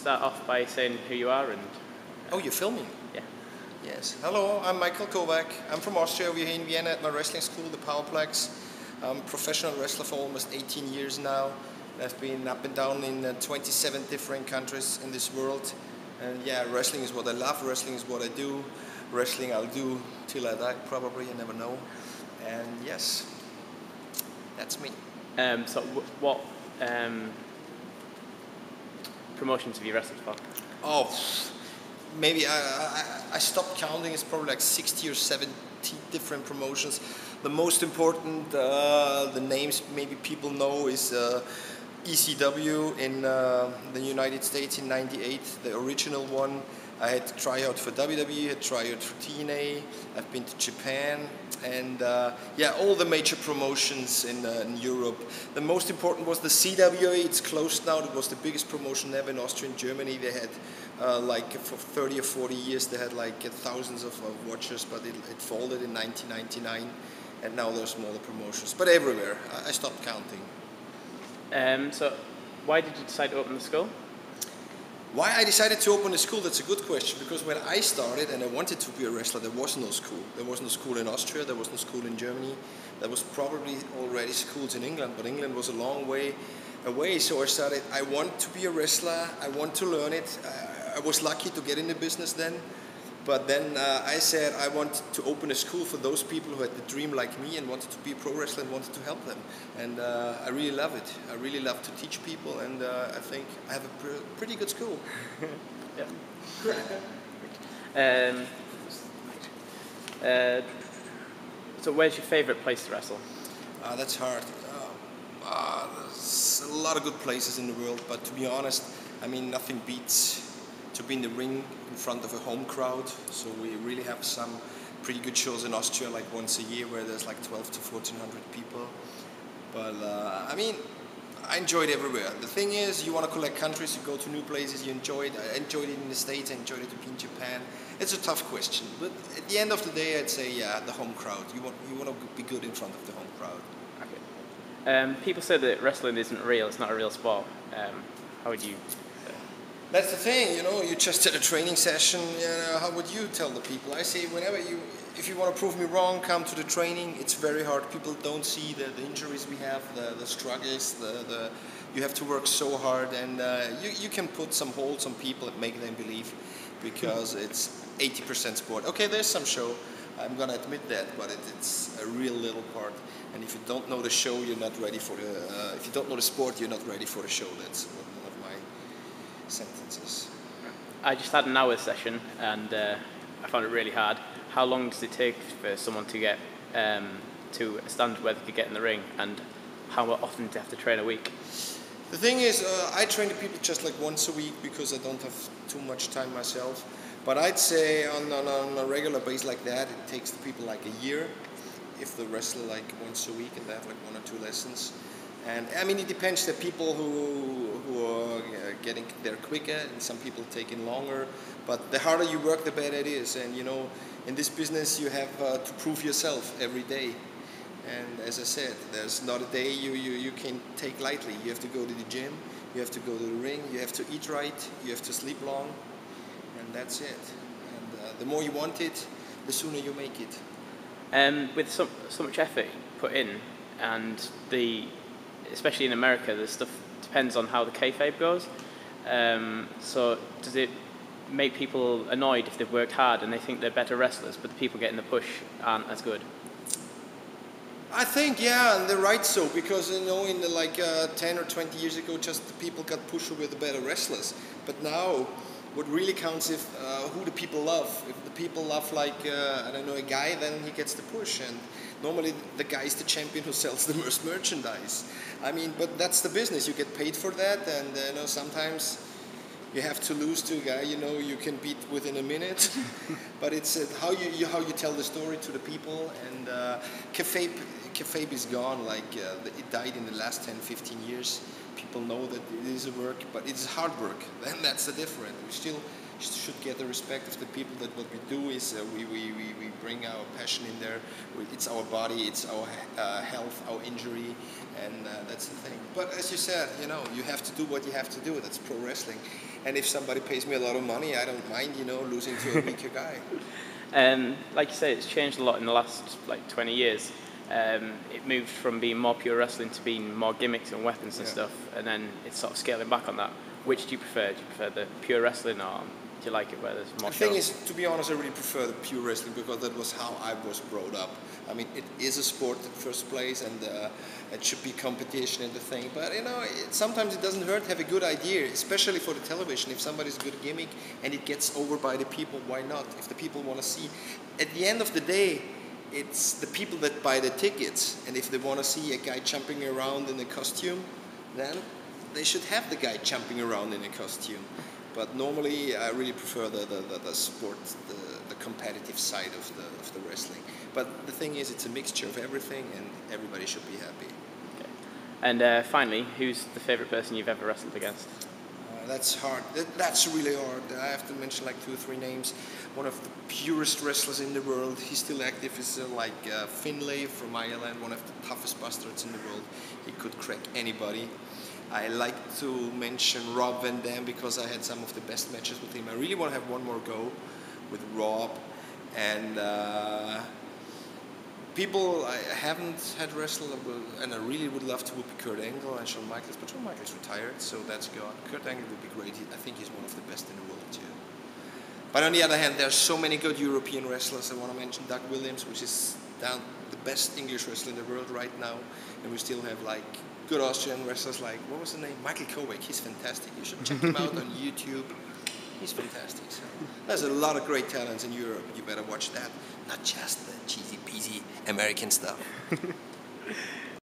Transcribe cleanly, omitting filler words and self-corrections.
start off by saying who you are and... Oh, you're filming? Yeah. Yes. Hello, I'm Michael Kovac. I'm from Austria. We're here in Vienna at my wrestling school, the Powerplex. I'm a professional wrestler for almost 18 years now. I've been up and down in 27 different countries in this world. And yeah, wrestling is what I love. Wrestling is what I do. Wrestling I'll do till I die, probably. You never know. And yes, that's me. So what promotions have you wrestled for? Oh, maybe I stopped counting. It's probably like 60 or 70 different promotions. The most important, the names maybe people know, is ECW in the United States in '98, the original one. I had to try out for WWE, I had to try out for TNA, I've been to Japan, and yeah, all the major promotions in Europe. The most important was the CWA. It's closed now. It was the biggest promotion ever in Austria and Germany. They had like for 30 or 40 years they had like thousands of watchers, but it folded in 1999, and now there's smaller promotions, but everywhere. I stopped counting. So why did you decide to open the school? Why I decided to open a school, that's a good question, because when I started and I wanted to be a wrestler, there was no school. There was no school in Austria, there was no school in Germany. There was probably already schools in England, but England was a long way away. So I started, I want to be a wrestler, I want to learn it. I was lucky to get in the business then. But then I said I wanted to open a school for those people who had the dream like me and wanted to be a pro wrestler and wanted to help them. And I really love it. I really love to teach people, and I think I have a pretty good school. So where's your favourite place to wrestle? That's hard. There's a lot of good places in the world, but to be honest, I mean, nothing beats to be in the ring in front of a home crowd. So we really have some pretty good shows in Austria, like once a year, where there's like 12 to 1,400 people. But I mean, I enjoy it everywhere. The thing is, you want to collect countries, you go to new places, you enjoy it. I enjoyed it in the States, I enjoyed it in Japan. It's a tough question, but at the end of the day, I'd say, yeah, the home crowd. You want to be good in front of the home crowd. Okay. People say that wrestling isn't real, it's not a real sport. How would you... That's the thing, you know, you just had a training session, you know, how would you tell the people? I say, if you want to prove me wrong, come to the training. It's very hard. People don't see the injuries we have, the struggles, you have to work so hard, and you can put some holds on people and make them believe, because it's 80% sport. Okay, there's some show, I'm going to admit that, but it's a real little part. And if you don't know the show, you're not ready for the, if you don't know the sport, you're not ready for the show. That's one of my sentences. I just had an hour session and I found it really hard. How long does it take for someone to get to a standard where they could get in the ring, and how often do they have to train a week? The thing is, I train the people just like once a week because I don't have too much time myself. But I'd say on a regular basis like that, it takes the people like a year if they wrestle like once a week and they have like 1 or 2 lessons. And I mean, it depends. There are people who are getting there quicker, and some people taking longer. But the harder you work, the better it is. And you know, in this business, you have to prove yourself every day. And as I said, there's not a day you can take lightly. You have to go to the gym, you have to go to the ring, you have to eat right, you have to sleep long, and that's it. And the more you want it, the sooner you make it. With so much effort put in, and especially in America, the stuff depends on how the kayfabe goes. So does it make people annoyed if they've worked hard and they think they're better wrestlers, but the people getting the push aren't as good? I think, yeah, and they're right so, because you know, in the, like 10 or 20 years ago, just the people got pushed who were the better wrestlers. But now, what really counts is who the people love. If the people love, like I don't know, a guy, then he gets the push. And normally, the guy is the champion who sells the most merchandise. I mean, but that's the business. You get paid for that, and you know, sometimes you have to lose to a guy, you know, you can beat within a minute. But it's how you tell the story to the people. And kayfabe is gone. Like it died in the last 10, 15 years. people know that it is a work, but it's hard work. Then that's the difference. We still should get the respect of the people that what we do is we bring our passion in there. It's our body, it's our health, our injury, and that's the thing. But as you said, you know, you have to do what you have to do. That's pro wrestling. And if somebody pays me a lot of money, I don't mind, you know, losing to a weaker guy. Like you say, it's changed a lot in the last like 20 years. It moved from being more pure wrestling to being more gimmicks and weapons and stuff, and then it's sort of scaling back on that. Which do you prefer? Do you prefer the pure wrestling, or do you like it where there's more? The thing is, to be honest, I really prefer the pure wrestling because that was how I was brought up. I mean, it is a sport in first place, and it should be competition in the thing. But you know, sometimes it doesn't hurt to have a good idea, especially for the television. If somebody's a good gimmick and it gets over by the people, why not? If the people want to see, at the end of the day, it's the people that buy the tickets, and if they want to see a guy jumping around in a costume, then they should have the guy jumping around in a costume. But normally, I really prefer the sport, the competitive side of the wrestling. But the thing is, it's a mixture of everything, and everybody should be happy. Okay. And finally, who's the favorite person you've ever wrestled against? That's hard. That's really hard. I have to mention like 2 or 3 names. One of the purest wrestlers in the world. He's still active. Is Finlay from Ireland, one of the toughest bastards in the world. He could crack anybody. I like to mention Rob Van Dam because I had some of the best matches with him. I really want to have one more go with Rob. And people I haven't had wrestle, and I really would love to, would be Kurt Angle and Shawn Michaels, but Shawn Michaels retired, so that's gone. Kurt Angle would be great. I think he's one of the best in the world too. But on the other hand, there's so many good European wrestlers. I want to mention Doug Williams, which is the best English wrestler in the world right now, and we still have like good Austrian wrestlers like, what was the name? Michael Kovac. He's fantastic. You should check him out on YouTube. He's fantastic. So there's a lot of great talents in Europe. You better watch that. Not just the cheesy peasy American stuff.